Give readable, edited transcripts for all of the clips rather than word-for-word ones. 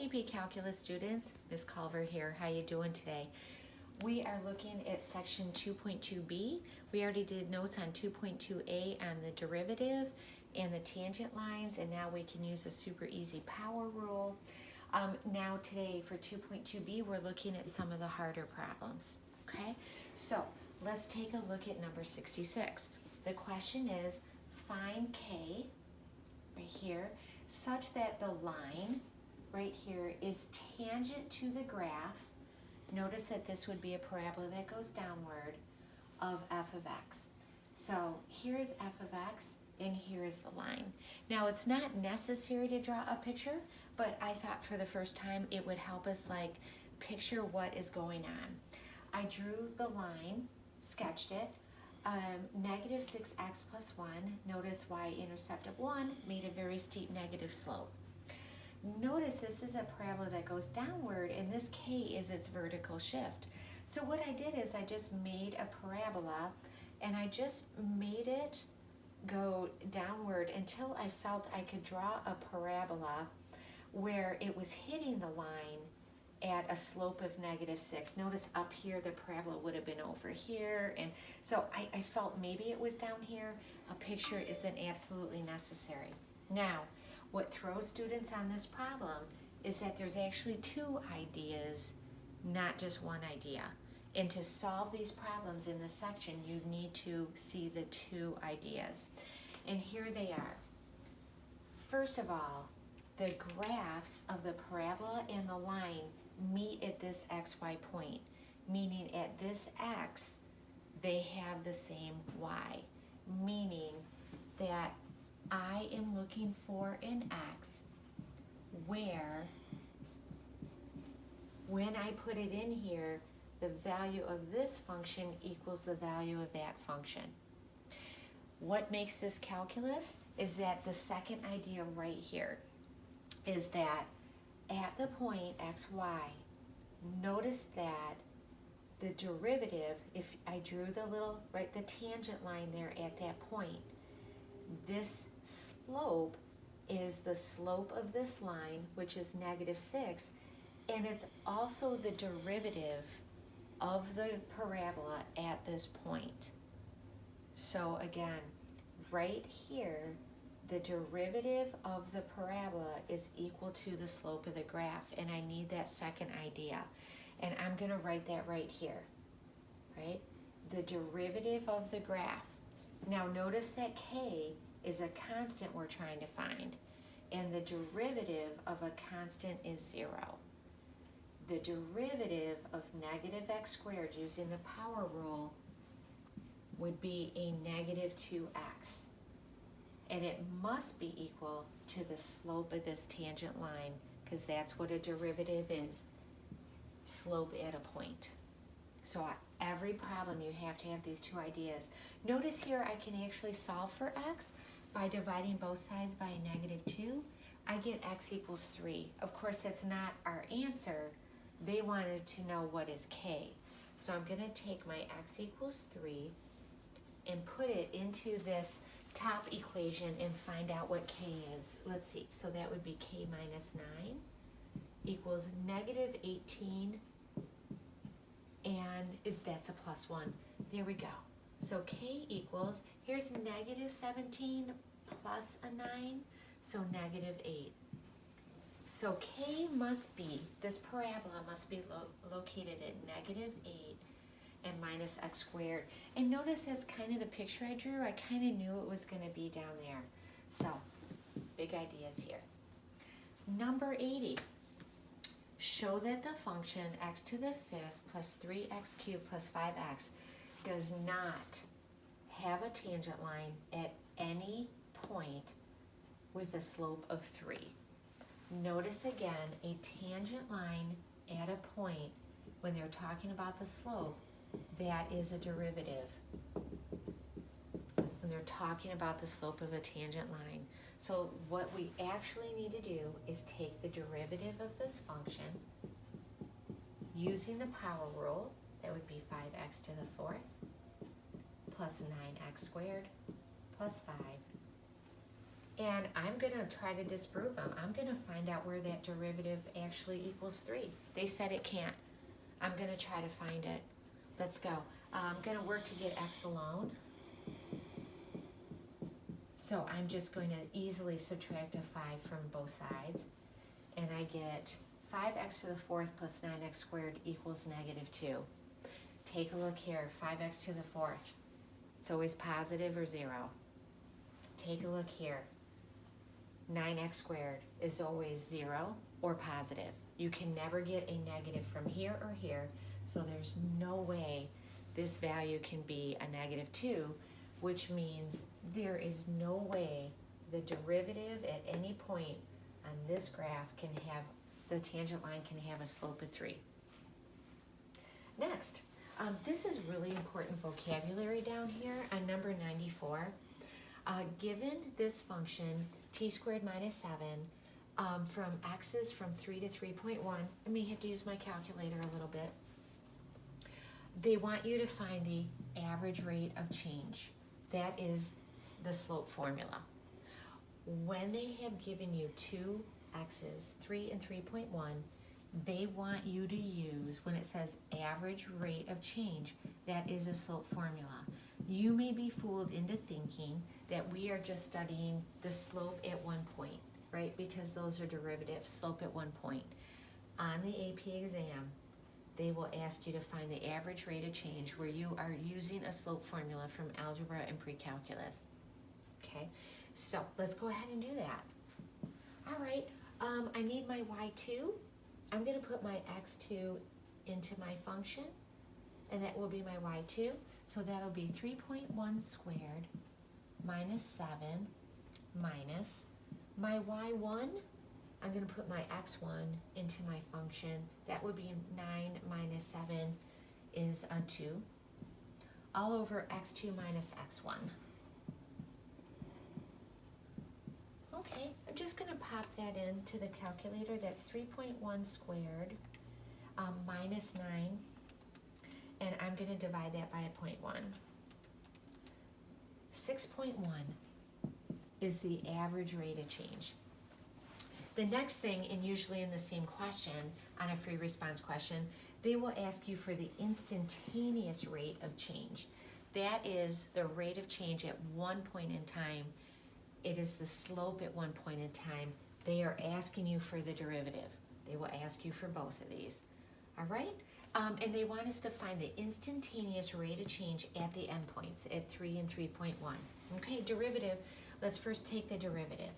AP Calculus students, Ms. Culver here. How you doing today? We are looking at section 2.2b. We already did notes on 2.2a on the derivative and the tangent lines, and now we can use a super easy power rule. Now today for 2.2b, we're looking at some of the harder problems, okay? So let's take a look at number 66. The question is, find k, right here, such that the line right here is tangent to the graph. Notice that this would be a parabola that goes downward of f of x. So here is f of x and here is the line. Now it's not necessary to draw a picture, but I thought for the first time it would help us like picture what is going on. I drew the line, sketched it, negative 6x plus 1, notice y-intercept of 1 made a very steep negative slope. Notice this is a parabola that goes downward, and this k is its vertical shift. So what I did is I just made a parabola, and I just made it go downward until I felt I could draw a parabola where it was hitting the line at a slope of negative 6. Notice up here the parabola would have been over here, and so I felt maybe it was down here. A picture isn't absolutely necessary. Now, what throws students on this problem is that there's actually two ideas, not just one idea. And to solve these problems in this section, you need to see the two ideas. And here they are. First of all, the graphs of the parabola and the line meet at this xy point, meaning at this x, they have the same y, meaning that I am looking for an x where, when I put it in here, the value of this function equals the value of that function. What makes this calculus is that the second idea right here is that at the point xy, notice that the derivative, if I drew the little, right, the tangent line there at that point, this slope is the slope of this line, which is negative 6, and it's also the derivative of the parabola at this point. So again, right here, the derivative of the parabola is equal to the slope of the graph, and I need that second idea. And I'm going to write that right here, right? The derivative of the graph. Now notice that k is a constant we're trying to find, and the derivative of a constant is 0. The derivative of negative x squared using the power rule would be a negative 2x. And it must be equal to the slope of this tangent line, because that's what a derivative is, slope at a point. So every problem you have to have these two ideas. Notice here I can actually solve for x by dividing both sides by a negative 2. I get x equals 3. Of course, that's not our answer. They wanted to know what is k. So I'm going to take my x equals 3 and put it into this top equation and find out what k is. Let's see. So that would be k minus 9 equals negative 18, and that's a plus 1. There we go. So k equals, here's negative 17 plus a 9, so negative 8. So k must be, this parabola must be located at negative 8 and minus x squared. And notice that's kind of the picture I drew. I kind of knew it was going to be down there. So, big ideas here. Number 80. Show that the function x to the 5th plus 3x cubed plus 5x does not have a tangent line at any point with a slope of 3. Notice again, a tangent line at a point, when they're talking about the slope, that is a derivative. When they're talking about the slope of a tangent line. So what we actually need to do is take the derivative of this function using the power rule. That would be 5x to the 4th plus 9x squared plus 5 And I'm going to try to disprove them. I'm going to find out where that derivative actually equals 3. They said it can't. I'm going to try to find it. Let's go. I'm going to work to get x alone. So I'm just going to easily subtract a 5 from both sides. And I get 5x to the 4th plus 9x squared equals negative 2. Take a look here. 5x to the 4th. It's always positive or 0. Take a look here. 9x squared is always 0 or positive. You can never get a negative from here or here, so there's no way this value can be a negative 2, which means there is no way the derivative at any point on this graph can have, the tangent line can have a slope of 3. Next, this is really important vocabulary down here on number 94. Given this function, t squared minus 7, from x's from 3 to 3.1, I may have to use my calculator a little bit. They want you to find the average rate of change. That is the slope formula. When they have given you two x's, 3 and 3.1, they want you to use, when it says average rate of change, that is a slope formula. You may be fooled into thinking that we are just studying the slope at one point, right? Because those are derivatives, slope at one point. On the AP exam, they will ask you to find the average rate of change where you are using a slope formula from algebra and pre-calculus. Okay, so let's go ahead and do that. All right, I need my y2. I'm going to put my x2 into my function, and that will be my y2. So that'll be 3.1 squared minus 7 minus my y1. I'm going to put my x1 into my function. That would be 9 minus 7 is a 2. All over x2 minus x1. Okay, I'm just going to pop that into the calculator. That's 3.1 squared minus 9. And I'm going to divide that by a 0.1. 6.1 is the average rate of change. The next thing, and usually in the same question, on a free response question, they will ask you for the instantaneous rate of change. That is the rate of change at one point in time. It is the slope at one point in time. They are asking you for the derivative. They will ask you for both of these. All right? And they want us to find the instantaneous rate of change at the endpoints at 3 and 3.1. Okay, derivative. Let's first take the derivative.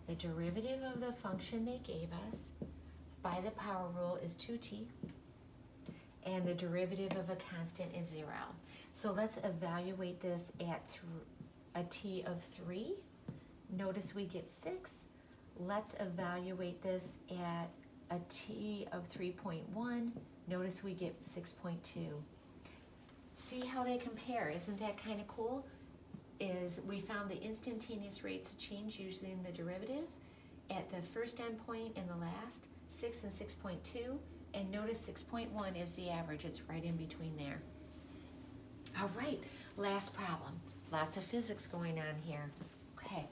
The derivative of the function they gave us by the power rule is 2t, and the derivative of a constant is 0. So let's evaluate this at a t of 3. Notice we get 6. Let's evaluate this at a t of 3.1. Notice we get 6.2. See how they compare. Isn't that kind of cool? Is we found the instantaneous rates of change using the derivative at the first endpoint and the last, 6 and 6.2, and notice 6.1 is the average. It's right in between there. All right, last problem. Lots of physics going on here. Okay,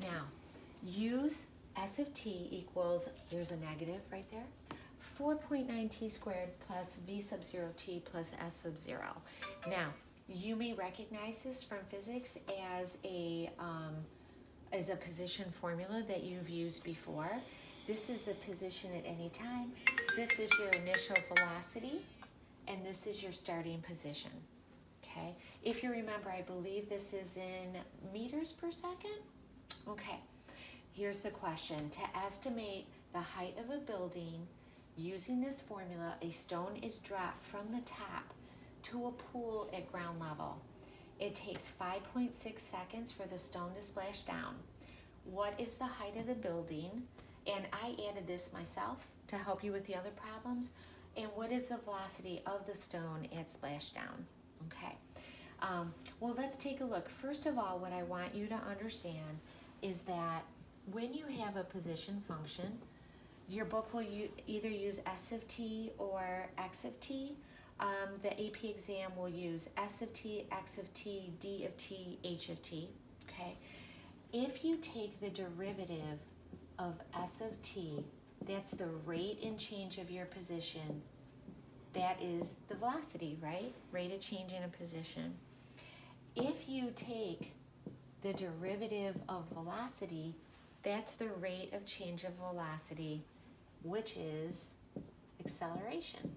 now use S of t equals, there's a negative right there, 4.9 t squared plus v sub 0 t plus s sub 0. Now, you may recognize this from physics as a position formula that you've used before. This is the position at any time. This is your initial velocity, and this is your starting position. Okay. If you remember, I believe this is in meters per second. Okay. Here's the question. To estimate the height of a building using this formula, a stone is dropped from the top to a pool at ground level. It takes 5.6 seconds for the stone to splash down. What is the height of the building? And I added this myself to help you with the other problems. And what is the velocity of the stone at splashdown? Okay. Well, let's take a look. First of all, what I want you to understand is that when you have a position function, your book will either use S of t or x of t. The AP exam will use S of t, x of t, d of t, h of t, okay? If you take the derivative of s of t, that's the rate and change of your position. That is the velocity, right? Rate of change in a position. If you take the derivative of velocity, that's the rate of change of velocity, which is acceleration.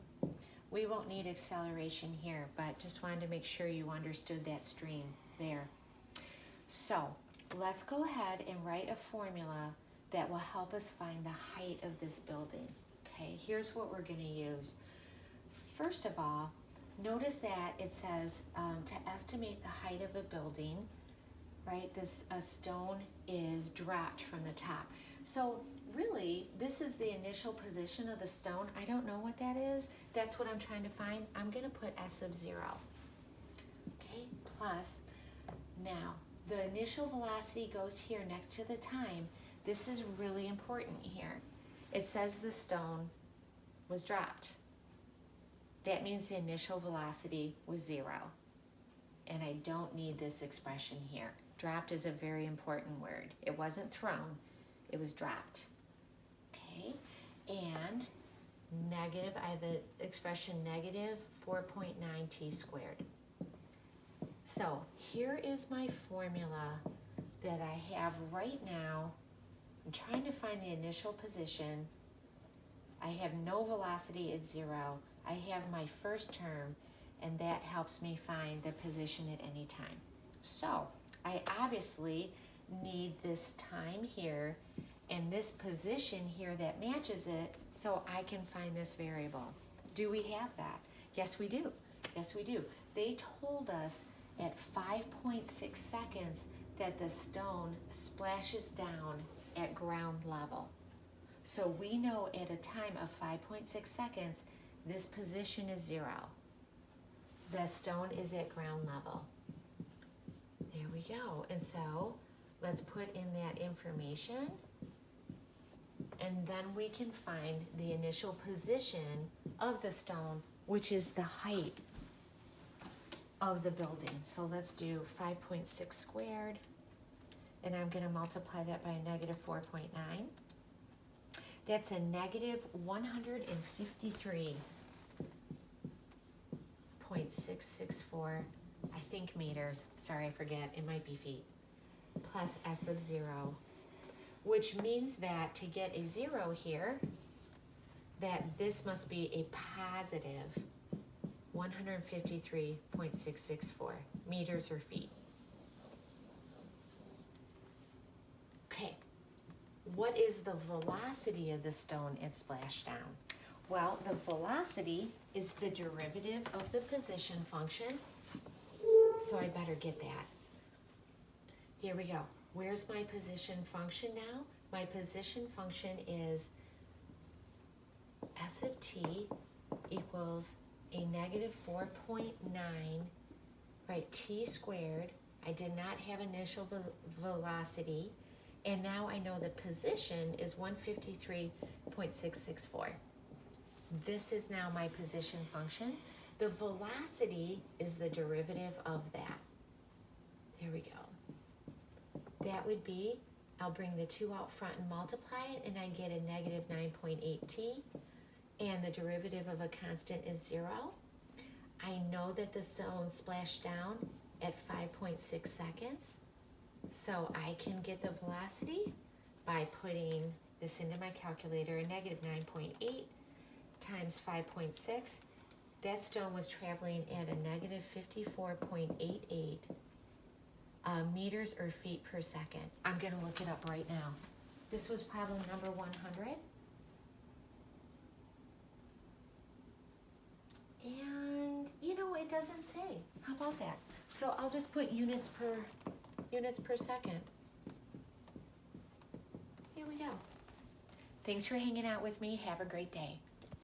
We won't need acceleration here, but just wanted to make sure you understood that stream there. So let's go ahead and write a formula that will help us find the height of this building. Okay, here's what we're going to use. First of all, notice that it says to estimate the height of a building, right, a stone is dropped from the top. So really, this is the initial position of the stone. I don't know what that is. That's what I'm trying to find. I'm going to put s of 0. Okay, plus, now, the initial velocity goes here next to the time. This is really important here. It says the stone was dropped. That means the initial velocity was 0. And I don't need this expression here. Dropped is a very important word. It wasn't thrown, it was dropped. Okay, and negative, I have the expression negative 4.9 t squared. So here is my formula that I have right now. I'm trying to find the initial position. I have no velocity at 0. I have my first term, and that helps me find the position at any time. So I obviously need this time here and this position here that matches it so I can find this variable. Do we have that? Yes, we do. Yes, we do. They told us at 5.6 seconds that the stone splashes down at ground level. So we know at a time of 5.6 seconds, this position is 0. The stone is at ground level. There we go. And so let's put in that information, and then we can find the initial position of the stone, which is the height of the building. So let's do 5.6 squared, and I'm going to multiply that by a negative 4.9. That's a negative 153.664, I think meters, sorry, I forget, it might be feet, plus s of 0, which means that to get a 0 here, that this must be a positive 153.664 meters or feet. Okay, what is the velocity of the stone it splashed down? Well, the velocity is the derivative of the position function, so I better get that. Here we go. Where's my position function now? My position function is s of t equals a negative 4.9, right, t squared. I did not have initial velocity, and now I know the position is 153.664. This is now my position function. The velocity is the derivative of that. There we go. That would be, I'll bring the 2 out front and multiply it, and I get a negative 9.8 t, and the derivative of a constant is 0. I know that the stone splashed down at 5.6 seconds, so I can get the velocity by putting this into my calculator, a negative 9.8 times 5.6. That stone was traveling at a negative 54.88 meters or feet per second. I'm going to look it up right now. This was problem number 100. And, you know, it doesn't say. How about that? So I'll just put units per second. Here we go. Thanks for hanging out with me. Have a great day.